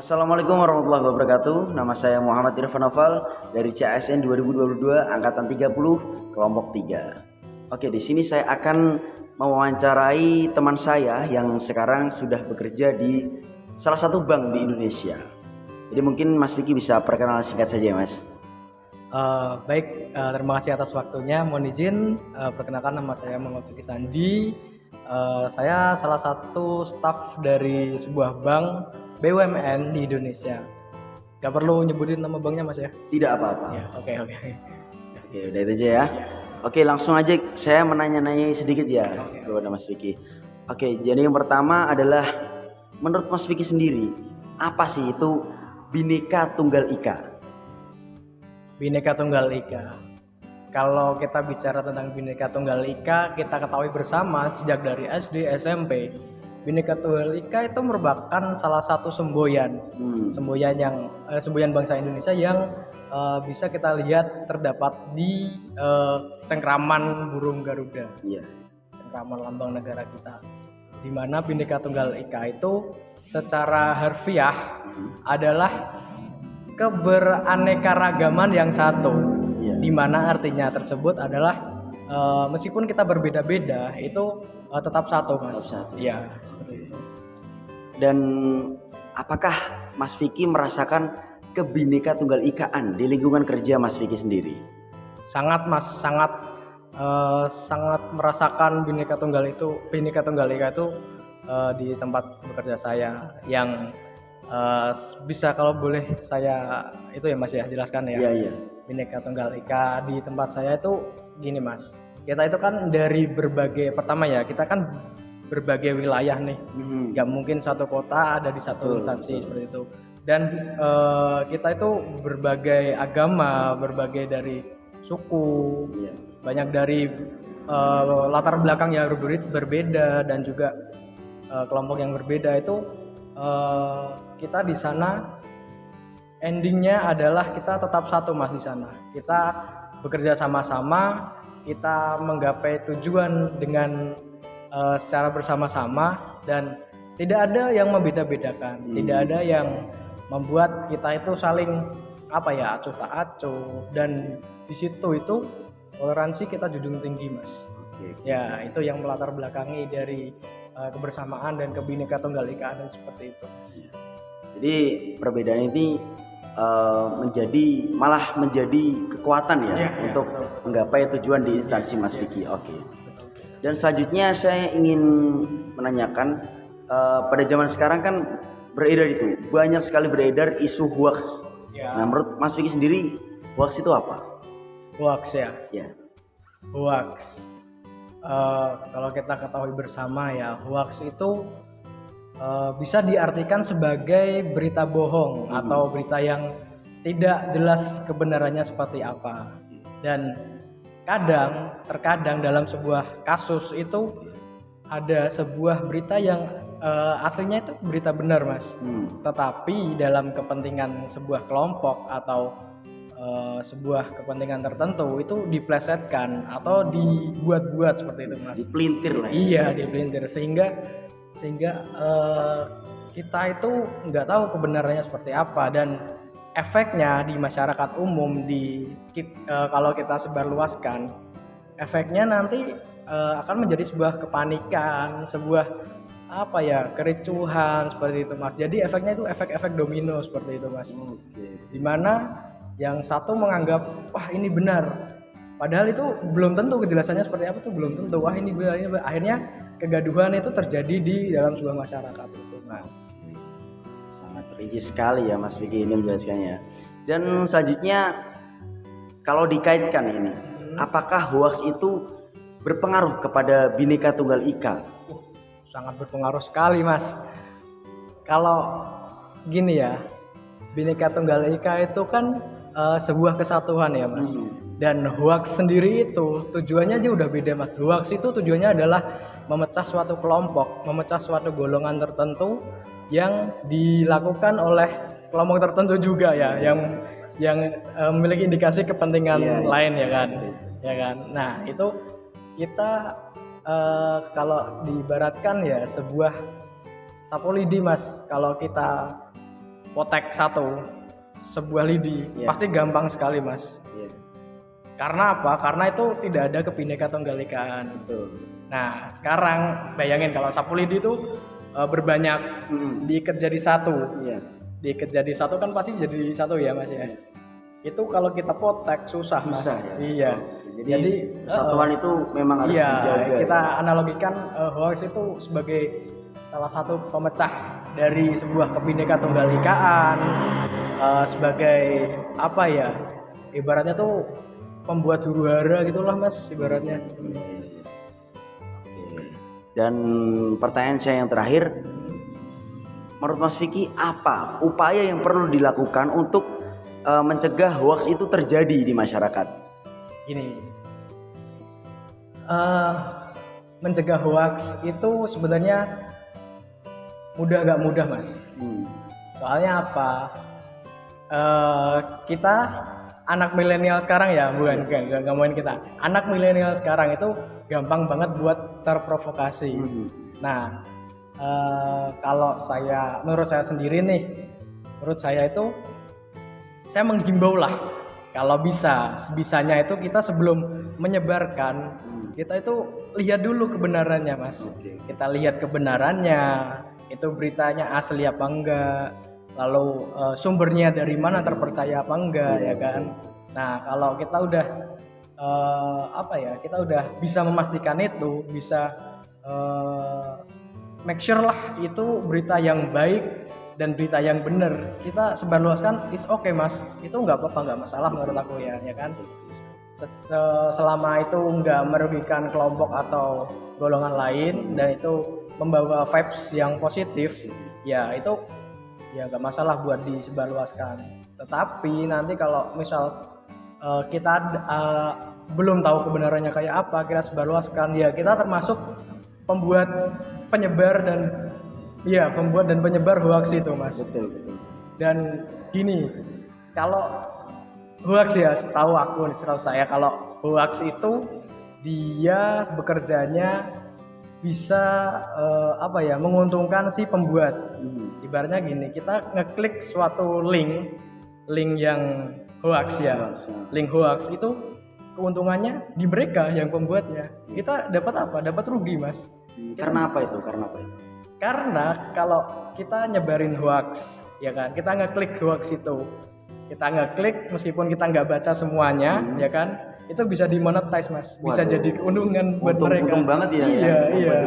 Assalamualaikum warahmatullahi wabarakatuh. Nama saya Muhammad Irfan Noval dari CASN 2022 angkatan 30 kelompok 3. Oke, di sini saya akan mewawancarai teman saya yang sekarang sudah bekerja di salah satu bank di Indonesia. Jadi mungkin Mas Vicky bisa perkenalan singkat saja, Mas. Baik, terima kasih atas waktunya. Mohon izin perkenalkan, nama saya Muhammad Vicky Sandi. Saya salah satu staf dari sebuah bank BUMN di Indonesia. Gak perlu nyebutin nama banknya, Mas ya? Tidak apa-apa. Ya, oke. Oke, udah itu aja ya. Oke, langsung aja saya menanya-nanya sedikit ya kepada Mas Vicky. Oke, jadi yang pertama adalah menurut Mas Vicky sendiri, apa sih itu Bhinneka Tunggal Ika? Bhinneka Tunggal Ika. Kalau kita bicara tentang Bhinneka Tunggal Ika, kita ketahui bersama sejak dari SD, SMP, Bhinneka Tunggal Ika itu merupakan salah satu semboyan semboyan bangsa Indonesia yang bisa kita lihat terdapat di cengkraman burung Garuda, cengkraman lambang negara kita, di mana Bhinneka Tunggal Ika itu secara harfiah adalah keberaneka-ragaman yang satu, di mana artinya tersebut adalah meskipun kita berbeda-beda itu tetap satu, Mas. Iya. Dan apakah Mas Vicky merasakan kebhinneka tunggal ikaan di lingkungan kerja Mas Vicky sendiri? Sangat, Mas, sangat merasakan Bhinneka Tunggal Ika itu di tempat bekerja saya, yang bisa kalau boleh saya itu ya, Mas ya, jelaskan ya. Iya. Bhinneka Tunggal Ika di tempat saya itu gini, Mas. Kita itu kan dari berbagai, pertama ya, kita kan berbagai wilayah nih. Gak mungkin satu kota ada di satu instansi seperti itu. Dan kita itu berbagai agama, berbagai dari suku, banyak dari latar belakang yang berbeda, dan juga kelompok yang berbeda itu kita di sana endingnya adalah kita tetap satu, Mas. Di sana kita bekerja sama-sama, kita menggapai tujuan dengan secara bersama-sama, dan tidak ada yang membeda-bedakan, tidak ada yang membuat kita itu saling acuh tak acuh, dan di situ itu toleransi kita junjung tinggi, Mas. Ya, itu yang melatar belakangi dari kebersamaan dan Kebhinneka Tunggal Ika seperti itu. Jadi perbedaan ini malah menjadi kekuatan untuk menggapai tujuan di instansi Mas Vicky. Oke. Dan selanjutnya saya ingin menanyakan, pada zaman sekarang kan banyak sekali beredar isu hoax. Nah, menurut Mas Vicky sendiri hoax itu apa? Hoax ya. Ya. Hoax. Kalau kita ketahui bersama ya, hoax itu bisa diartikan sebagai berita bohong atau berita yang tidak jelas kebenarannya seperti apa. Dan terkadang dalam sebuah kasus itu ada sebuah berita yang aslinya itu berita benar, Mas. Tetapi dalam kepentingan sebuah kelompok atau sebuah kepentingan tertentu itu diplesetkan atau dibuat-buat seperti itu, Mas. Dipelintir lah. Iya, dipelintir sehingga kita itu nggak tahu kebenarannya seperti apa, dan efeknya di masyarakat umum kalau kita sebarluaskan, efeknya nanti akan menjadi sebuah kepanikan, sebuah kericuhan seperti itu, Mas. Jadi efeknya itu efek-efek domino seperti itu, Mas. Dimana yang satu menganggap wah ini benar, padahal itu belum tentu kejelasannya seperti apa, tuh belum tentu. Wah ini benar, akhirnya kegaduhan itu terjadi di dalam sebuah masyarakat itu, Mas. Sangat rinci sekali ya Mas Vicky ini menjelaskannya. Dan selanjutnya kalau dikaitkan ini, apakah hoax itu berpengaruh kepada Bhinneka Tunggal Ika? Sangat berpengaruh sekali, Mas. Kalau gini ya, Bhinneka Tunggal Ika itu kan sebuah kesatuan ya, Mas. Dan hoax sendiri itu tujuannya aja udah beda, Mas. Hoax itu tujuannya adalah memecah suatu kelompok, memecah suatu golongan tertentu yang dilakukan oleh kelompok tertentu juga ya, yang memiliki indikasi kepentingan lain ya kan. Nah, itu kita kalau diibaratkan ya sebuah sapu lidi, Mas. Kalau kita potek satu sebuah lidi pasti gampang sekali mas. Karena apa? Karena itu tidak ada Bhinneka Tunggal Ikaan. Betul. Nah sekarang bayangin kalau sapu lidi itu berbanyak diikat jadi satu. Diikat jadi satu kan pasti jadi satu ya mas ya. Itu kalau kita potek susah mas. Ya? Iya. Jadi kesatuan itu memang harus dijaga. Kita analogikan hoax itu sebagai salah satu pemecah dari sebuah Bhinneka Tunggal Ikaan, sebagai apa ya? Ibaratnya tuh pembuat huru-hara gitulah mas, ibaratnya. Dan pertanyaan saya yang terakhir, menurut Mas Vicky apa upaya yang perlu dilakukan untuk mencegah hoax itu terjadi di masyarakat? Gini, mencegah hoax itu sebenarnya gak mudah mas. Soalnya apa? Kita anak milenial sekarang ya, bukan gak ngomongin kita. Anak milenial sekarang itu gampang banget buat terprovokasi. Nah, kalau menurut saya sendiri nih, menurut saya itu saya menghimbau lah kalau sebisanya itu kita sebelum menyebarkan kita itu lihat dulu kebenarannya mas. Kita lihat kebenarannya, itu beritanya asli apa enggak, lalu sumbernya dari mana, terpercaya apa enggak ya kan. Nah kalau kita udah kita udah bisa memastikan itu, bisa make sure lah itu berita yang baik dan berita yang benar, kita sebarluaskan, is okay mas, itu nggak apa-apa, nggak masalah menurut aku ya kan. Selama itu nggak merugikan kelompok atau golongan lain dan itu membawa vibes yang positif, ya itu ya nggak masalah buat disebarluaskan. Tetapi nanti kalau misal kita belum tahu kebenarannya kayak apa, kita sebarluaskan, ya kita termasuk pembuat dan penyebar hoax itu mas. Betul. Dan gini, kalau hoax ya setahu saya kalau hoax itu dia bekerjanya bisa menguntungkan si pembuat. Ibaratnya gini, kita ngeklik suatu link yang hoax ya. Link hoax itu keuntungannya di mereka yang pembuatnya. Kita dapat apa? Dapat rugi mas. Karena apa itu? Karena kalau kita nyebarin hoax, ya kan, kita ngeklik hoax itu, kita ngeklik meskipun kita nggak baca semuanya, ya kan, itu bisa dimonetize mas, bisa jadi keuntungan buat mereka. Untung banget ya. Iya,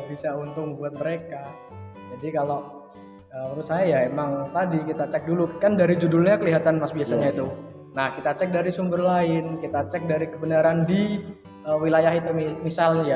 bisa untung buat mereka. Jadi kalau menurut saya ya emang tadi kita cek dulu, kan dari judulnya kelihatan mas biasanya itu. Nah kita cek dari sumber lain, kita cek dari kebenaran di wilayah itu, misal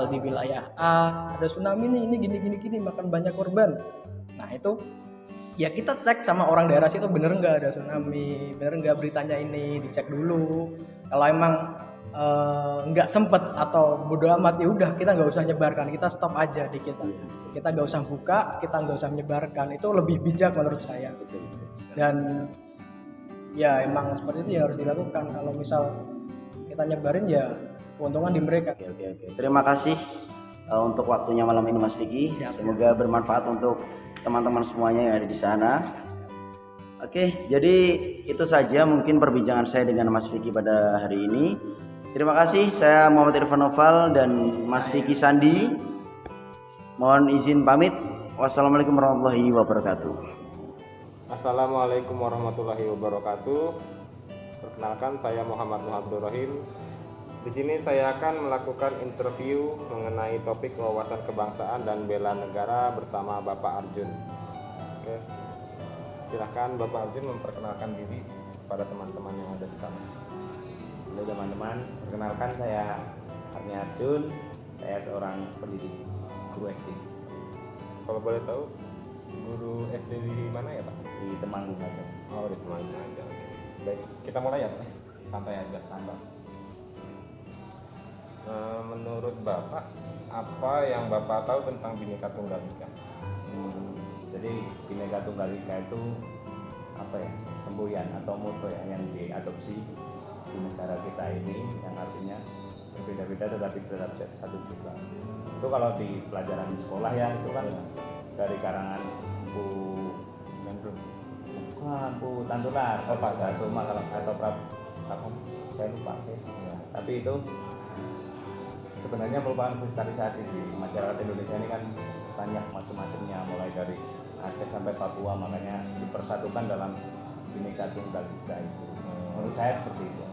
di wilayah A ada tsunami nih, ini gini makan banyak korban. Nah itu ya kita cek sama orang daerah situ, bener nggak ada tsunami, bener nggak beritanya ini, dicek dulu. Kalau emang nggak sempet atau bodo amat, ya udah kita nggak usah nyebarkan, kita stop aja di kita nggak usah buka, kita nggak usah menyebarkan, itu lebih bijak menurut saya. Dan ya emang seperti itu yang harus dilakukan. Kalau misal kita nyebarin ya keuntungan di mereka. Oke. Terima kasih untuk waktunya malam ini Mas Vicky. Semoga bermanfaat untuk teman-teman semuanya yang ada di sana. Oke, jadi itu saja mungkin perbincangan saya dengan Mas Vicky pada hari ini. Terima kasih. Saya Muhammad Irfan Noval dan Mas Vicky Sandi. Mohon izin pamit. Wassalamualaikum warahmatullahi wabarakatuh. Assalamualaikum warahmatullahi wabarakatuh. Perkenalkan, saya Muhammad Abdul Rahim. Di sini saya akan melakukan interview mengenai topik wawasan kebangsaan dan bela negara bersama Bapak Arjun. Oke, silahkan Bapak Arjun memperkenalkan diri pada teman-teman yang ada di sana. Halo teman-teman, perkenalkan saya Arni Arjun. Saya seorang pendidik guru SD. Kalau boleh tahu, guru SD di mana ya Pak? Di Temanggung aja. Oh, di Temanggung aja. Baik, kita mulai ya Pak. Santai aja, santai. Menurut Bapak, apa yang Bapak tahu tentang Bhinneka Tunggal Ika? Jadi Bhinneka Tunggal Ika itu semboyan atau moto ya yang diadopsi di negara kita ini, yang artinya berbeda-beda tetapi tetap satu juga. Itu kalau di pelajaran sekolah ya, itu kan dari karangan Bu Gandrung. Bukan, putan tular. Oh, Pak Dasoma kalau atau apa? Saya lupa. Ya. Tapi itu sebenarnya merupakan kristalisasi sih. Masyarakat Indonesia ini kan banyak macam-macamnya, mulai dari Aceh sampai Papua, makanya dipersatukan dalam Bhinneka Tunggal Ika itu. Menurut saya seperti itu.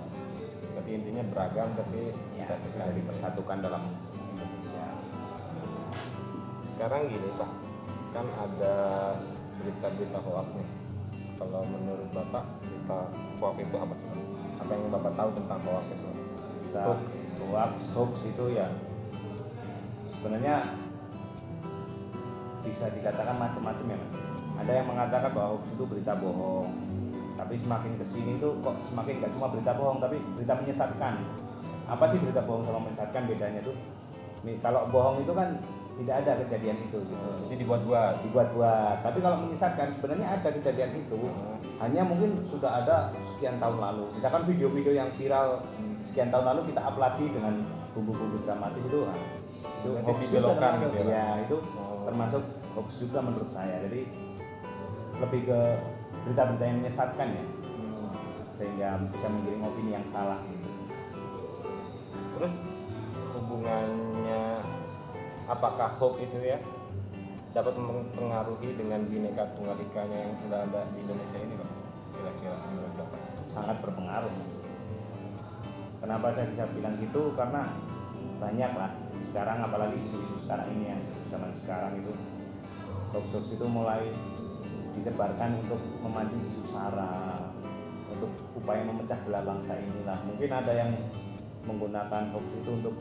Berarti intinya beragam tapi Ya, bisa dipersatukan dalam Indonesia. Sekarang gini Pak, kan ada berita-berita hoax nih. Kalau menurut Bapak, berita hoax itu apa sih? Apa yang Bapak tahu tentang hoax itu? Hoax itu ya sebenarnya bisa dikatakan macam-macam ya Mas. Ada yang mengatakan bahwa hoax itu berita bohong, tapi semakin kesini tuh kok semakin gak cuma berita bohong tapi berita menyesatkan. Apa sih berita bohong sama menyesatkan, bedanya tuh? Kalau bohong itu kan tidak ada kejadian itu gitu. Jadi dibuat-buat. Tapi kalau menyesatkan sebenarnya ada kejadian itu, hanya mungkin sudah ada sekian tahun lalu. Misalkan video-video yang viral sekian tahun lalu kita uploadi dengan bumbu-bumbu dramatis itu, nah, itu Nanti hoax juga dibelokkan termasuk. gitu ya? Ya, itu termasuk hoax juga menurut saya. Jadi lebih ke berita-berita yang menyesatkan ya, sehingga bisa menggiring opini yang salah gitu. Terus hubungannya apakah hoax itu ya dapat mempengaruhi dengan Bhinneka Tunggal Ika-nya yang sudah ada di Indonesia ini Pak? Kira-kira menurut Bapak? Sangat berpengaruh. Kenapa saya bisa bilang gitu? Karena banyak lah sekarang, apalagi isu-isu sekarang ini yang zaman sekarang itu, hoax itu mulai disebarkan untuk memancing isu sara, untuk upaya memecah belah bangsa inilah. Mungkin ada yang menggunakan hoax itu untuk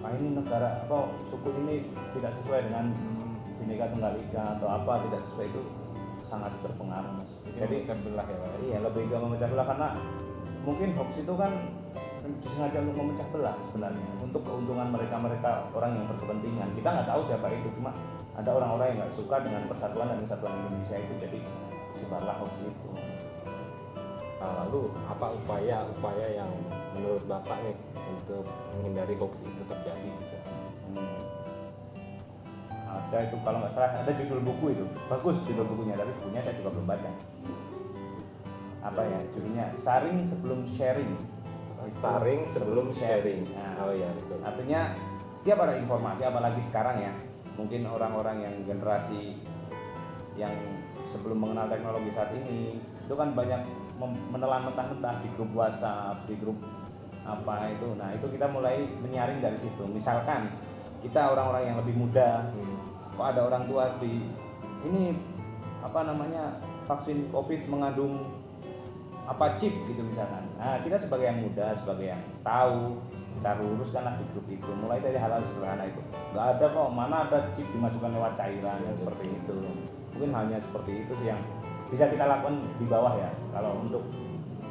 ini negara atau suku ini tidak sesuai dengan Bhinneka Tunggal Ika atau apa, tidak sesuai, itu sangat berpengaruh Mas. Jadi memecah belah ya Pak? Iya, lebih ke memecah belah, karena mungkin hoax itu kan disengaja untuk memecah belah sebenarnya, untuk keuntungan mereka orang yang berkepentingan. Kita nggak tahu siapa itu, cuma ada orang-orang yang nggak suka dengan persatuan dan kesatuan Indonesia itu, jadi sebarlah hoax itu. Lalu apa upaya yang menurut Bapak nih untuk menghindari hoax itu terjadi gitu? Ada itu, kalau nggak salah ada judul buku itu, bagus judul bukunya, tapi bukunya saya juga belum baca. Apa ya judulnya? Saring sebelum sharing. Saring sebelum sharing. Nah, Oh iya betul. artinya setiap ada informasi, apalagi sekarang ya, mungkin orang-orang yang generasi yang sebelum mengenal teknologi saat ini itu kan banyak menelan mentah-mentah di grup WhatsApp, di grup apa itu. Nah, itu kita mulai menyaring dari situ. Misalkan kita orang-orang yang lebih muda, kok ada orang tua di ini apa namanya vaksin COVID mengandung apa chip gitu misalkan. Nah, kita sebagai yang muda, sebagai yang tahu, kita luruskanlah di grup itu. Mulai dari hal-hal sederhana itu. Nggak ada kok, mana ada chip dimasukkan lewat cairan yang seperti itu. Mungkin hanya seperti itu sih yang bisa kita lakukan di bawah ya. Kalau untuk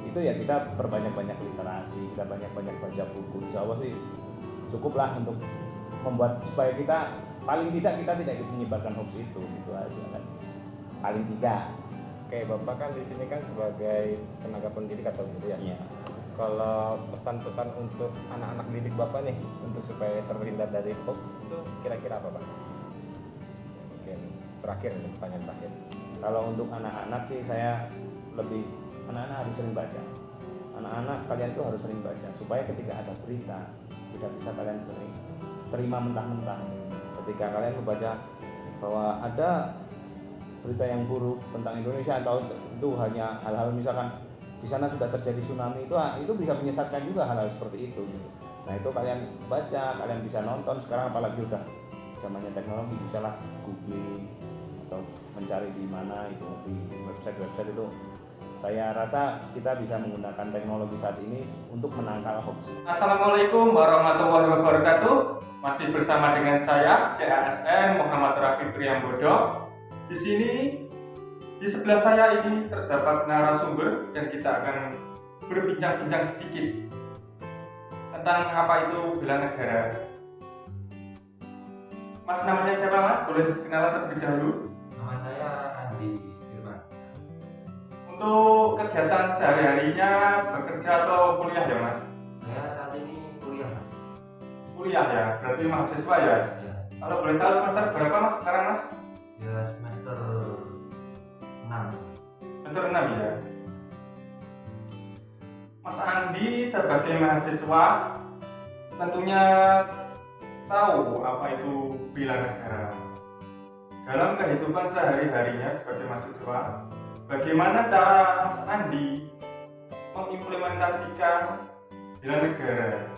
itu ya kita perbanyak-banyak literasi, kita banyak-banyak baca buku. Insya Allah sih cukuplah untuk membuat supaya kita paling tidak kita tidak ikut menyebarkan hoax itu, gitu aja kan. Paling tidak. Oke, Bapak kan di sini kan sebagai tenaga pendidik atau gitu ya. Iya. Kalau pesan-pesan untuk anak-anak didik Bapak nih untuk supaya terhindar dari hoax itu kira-kira apa Pak? Mungkin terakhir nih, pertanyaan terakhir. Kalau untuk anak-anak sih saya lebih, anak-anak harus sering baca. Anak-anak kalian tuh harus sering baca supaya ketika ada berita tidak bisa kalian sering terima mentah-mentah. Ketika kalian membaca bahwa ada berita yang buruk tentang Indonesia atau itu hanya hal-hal misalkan di sana sudah terjadi tsunami, itu bisa menyesatkan juga hal-hal seperti itu gitu. Nah, itu kalian baca, kalian bisa nonton. Sekarang apalagi udah zamannya teknologi, bisalah googling atau mencari di mana itu di website-website itu. Saya rasa kita bisa menggunakan teknologi saat ini untuk menangkal hoax. Assalamualaikum warahmatullahi wabarakatuh. Masih bersama dengan saya CASN Muhammad Rafi Priyambodo. Di sini di sebelah saya ini terdapat narasumber dan kita akan berbincang-bincang sedikit tentang apa itu bela negara. Mas, namanya siapa Mas? Boleh kenalan terlebih dahulu? Nama saya Andi Firman. Untuk kegiatan sehari-harinya bekerja atau kuliah ya Mas? Saya saat ini kuliah Mas. Kuliah ya, berarti mahasiswa ya? Ya, Kalau boleh tahu semester berapa Mas sekarang Mas? ya semester 6. Semester 6 ya. Mas Andi sebagai mahasiswa tentunya tahu apa itu bela negara. Dalam kehidupan sehari-harinya sebagai mahasiswa, bagaimana cara Mas Andi mengimplementasikan bela negara?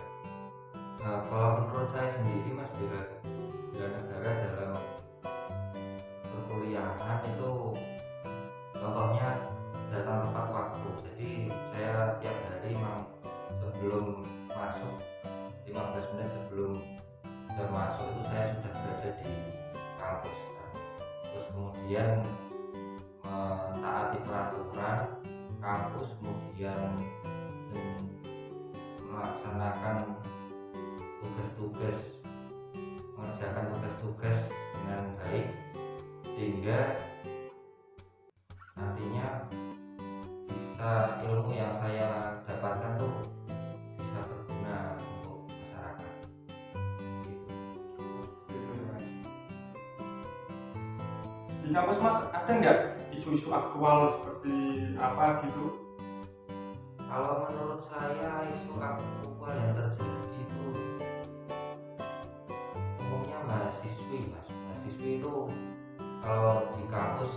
Nah, kalau menurut saya sendiri Mas, bela negara dalam perkuliahan itu contohnya datang tepat waktu. Jadi saya tiap hari memang sebelum masuk 15 menit sebelum jam masuk itu saya sudah berada di kampus. Terus kemudian mentaati peraturan kampus, kemudian melaksanakan tugas-tugas, mengerjakan tugas-tugas dengan baik sehingga nantinya bisa ilmu yang saya dapatkan tuh bisa berguna untuk masyarakat gitu. Gitu ya, Mas. Di kampus Mas ada nggak isu-isu aktual seperti apa gitu? Kalau menurut saya isu aktual yang terjadi itu umumnya mahasiswi Mas. Mahasiswi itu kalau di kampus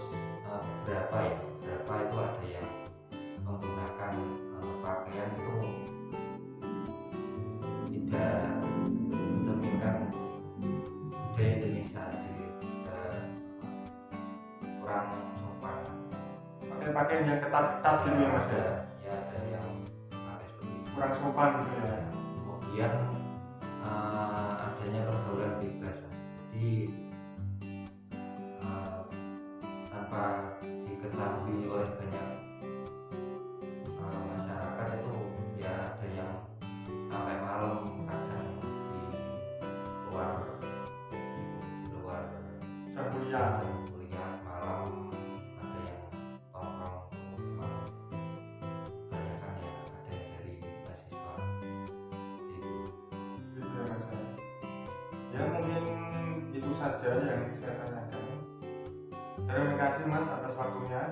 beberapa itu ada yang menggunakan pakaian itu tidak mencerminkan budaya Indonesia, jadi kurang sopan. Pakai pakaian yang ketat-ketat gitu ya Mas ya? Ada yang pakai seperti itu. Kurang sopan gitu ya. Kemudian adanya pergaulan bebas, jadi tanpa diketahui oleh banyak masyarakat itu ya ada yang sampai malam, kadang di luar Jam kuliah. kuliah malam, ada yang nongkrong malam, kebanyakan ya ada yang dari mahasiswa itu. Gitu ya Mas ya. Ya mungkin itu saja yang saya tanyakan. Terima kasih Mas atas waktunya.